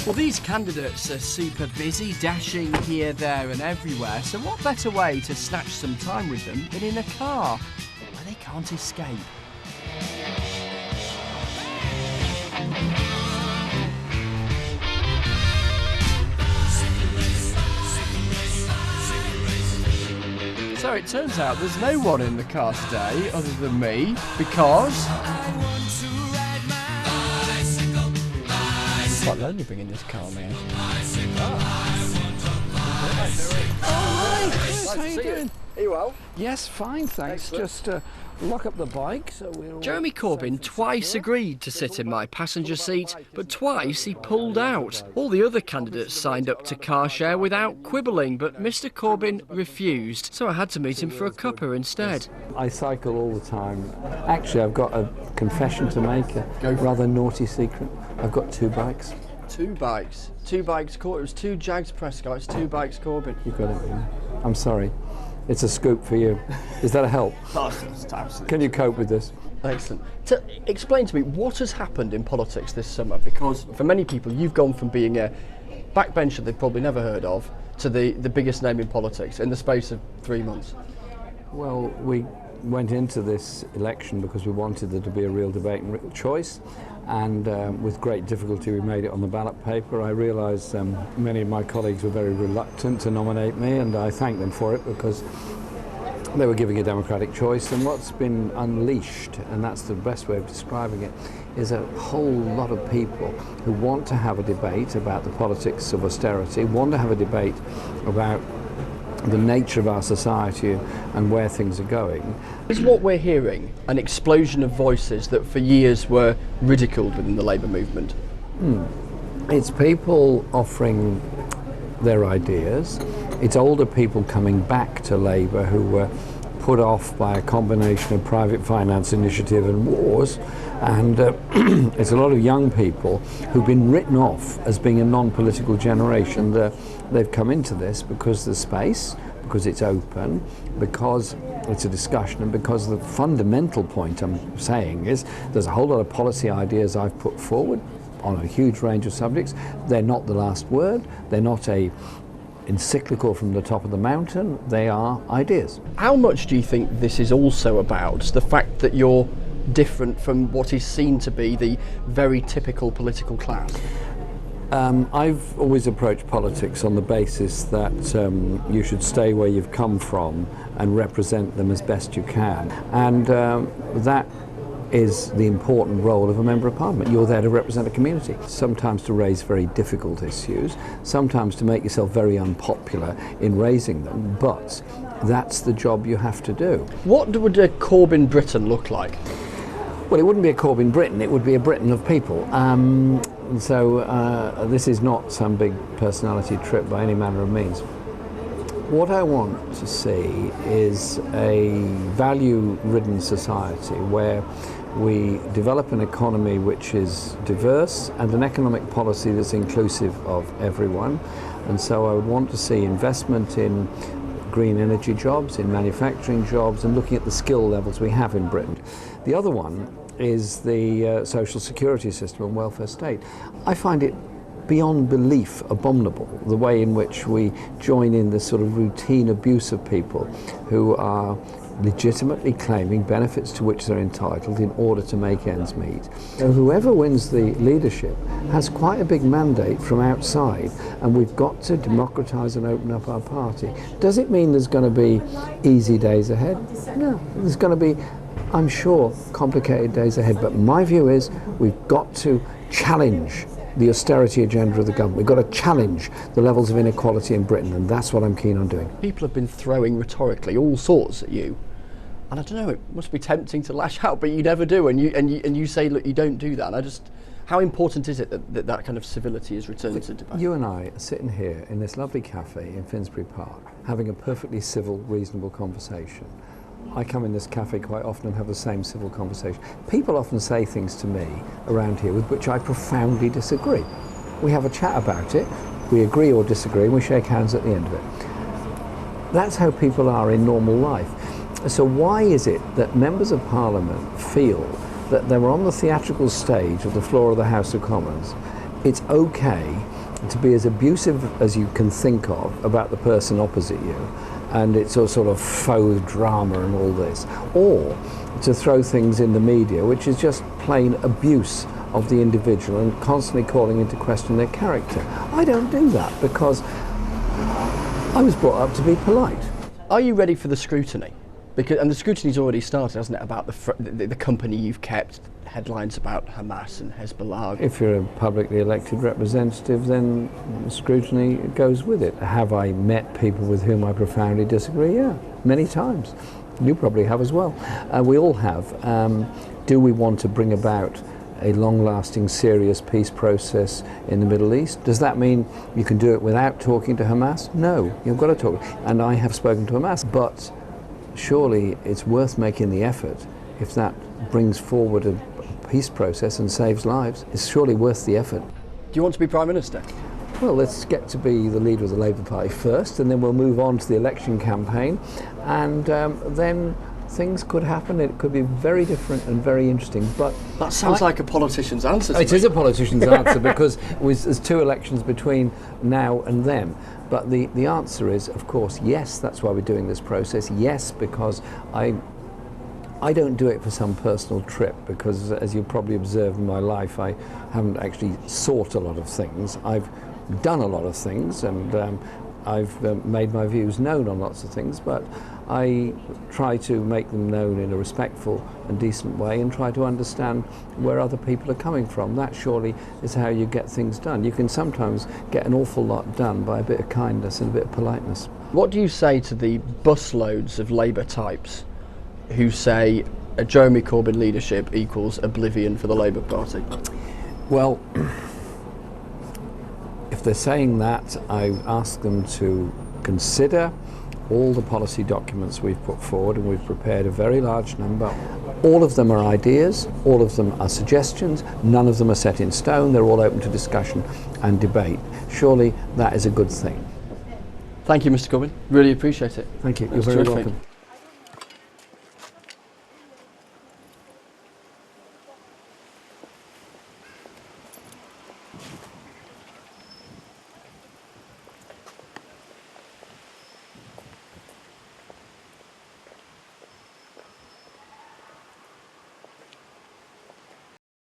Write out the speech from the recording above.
Well, these candidates are super busy, dashing here, there and everywhere, so what better way to snatch some time with them than in a car, where they can't escape? So it turns out there's no one in the car today other than me, because... It's quite lonely bringing this car, man. Hi, Chris, how you doing? Are you well? Yes, fine, thanks. Excellent. Just lock up the bike so we're all... Jeremy Corbyn twice agreed to sit in my passenger seat, but twice he pulled out. All the other candidates signed up to car share without quibbling, but Mr Corbyn refused, so I had to meet him for a cuppa instead. I cycle all the time. Actually, I've got a confession to make, a rather naughty secret. I've got two bikes. Two bikes, Corbyn. It was two Jags Prescott, it's two bikes Corbyn. You've got it. I'm sorry. It's a scoop for you. Is that a help? Absolutely. Can you cope with this? Excellent. Explain to me, what has happened in politics this summer? Because for many people, you've gone from being a backbencher they've probably never heard of to the biggest name in politics in the space of 3 months. Well, we went into this election because we wanted there to be a real debate and real choice, and with great difficulty we made it on the ballot paper. I realised many of my colleagues were very reluctant to nominate me, and I thank them for it because they were giving a democratic choice. And what's been unleashed, and that's the best way of describing it, is a whole lot of people who want to have a debate about the politics of austerity, want to have a debate about the nature of our society and where things are going. Is what we're hearing an explosion of voices that for years were ridiculed within the Labour movement? It's people offering their ideas. It's older people coming back to Labour who were put off by a combination of private finance initiative and wars, and it's a lot of young people who've been written off as being a non-political generation. They've come into this because there's space, because it's open, because it's a discussion, and because the fundamental point I'm saying is there's a whole lot of policy ideas I've put forward on a huge range of subjects. They're not the last word, they're not a encyclical from the top of the mountain, they are ideas. How much do you think this is also about the fact that you're different from what is seen to be the very typical political class? I've always approached politics on the basis that you should stay where you've come from and represent them as best you can, and that is the important role of a Member of Parliament. You're there to represent a community, sometimes to raise very difficult issues, sometimes to make yourself very unpopular in raising them, but that's the job you have to do. What would a Corbyn Britain look like? Well, it wouldn't be a Corbyn Britain, it would be a Britain of people. So this is not some big personality trip by any manner of means. What I want to see is a value-ridden society where we develop an economy which is diverse and an economic policy that's inclusive of everyone. And so I would want to see investment in green energy jobs, in manufacturing jobs, and looking at the skill levels we have in Britain. The other one is the social security system and welfare state. I find it beyond belief abominable, the way in which we join in this sort of routine abuse of people who are legitimately claiming benefits to which they're entitled in order to make ends meet. So whoever wins the leadership has quite a big mandate from outside, and we've got to democratise and open up our party. Does it mean there's going to be easy days ahead? No, there's going to be, I'm sure, complicated days ahead, but my view is we've got to challenge the austerity agenda of the government. We've got to challenge the levels of inequality in Britain, and that's what I'm keen on doing. People have been throwing rhetorically all sorts at you, and I don't know, it must be tempting to lash out, but you never do, and you say, look, you don't do that. And how important is it that kind of civility is returned to debate? You and I are sitting here in this lovely cafe in Finsbury Park, having a perfectly civil, reasonable conversation. I come in this cafe quite often and have the same civil conversation. People often say things to me around here with which I profoundly disagree. We have a chat about it, we agree or disagree, and we shake hands at the end of it. That's how people are in normal life. So why is it that members of Parliament feel that they're on the theatrical stage of the floor of the House of Commons, it's okay to be as abusive as you can think of about the person opposite you, and it's a sort of faux drama and all this, or to throw things in the media which is just plain abuse of the individual and constantly calling into question their character. I don't do that because I was brought up to be polite. Are you ready for the scrutiny? And the scrutiny's already started, hasn't it, about the company you've kept, headlines about Hamas and Hezbollah. If you're a publicly elected representative, then scrutiny goes with it. Have I met people with whom I profoundly disagree? Yeah, many times. You probably have as well. We all have. Do we want to bring about a long-lasting, serious peace process in the Middle East? Does that mean you can do it without talking to Hamas? No, you've got to talk. And I have spoken to Hamas, but surely it's worth making the effort if that brings forward a peace process and saves lives. It's surely worth the effort. Do you want to be Prime Minister? Well, let's get to be the leader of the Labour Party first, and then we'll move on to the election campaign, and then things could happen. It could be very different and very interesting. But that sounds like a politician's answer to me. It is a politician's answer because there's 2 elections between now and then. But the answer is, of course, yes, that's why we're doing this process. Yes, because I don't do it for some personal trip, because as you've probably observed in my life, I haven't actually sought a lot of things. I've done a lot of things, and I've made my views known on lots of things, but I try to make them known in a respectful and decent way and try to understand where other people are coming from. That surely is how you get things done. You can sometimes get an awful lot done by a bit of kindness and a bit of politeness. What do you say to the busloads of Labour types who say a Jeremy Corbyn leadership equals oblivion for the Labour Party? Well, if they're saying that, I ask them to consider all the policy documents we've put forward, and we've prepared a very large number. All of them are ideas, all of them are suggestions, none of them are set in stone, they're all open to discussion and debate. Surely that is a good thing. Thank you, Mr. Corbyn. Really appreciate it. Thank you. That's You're very terrific. welcome.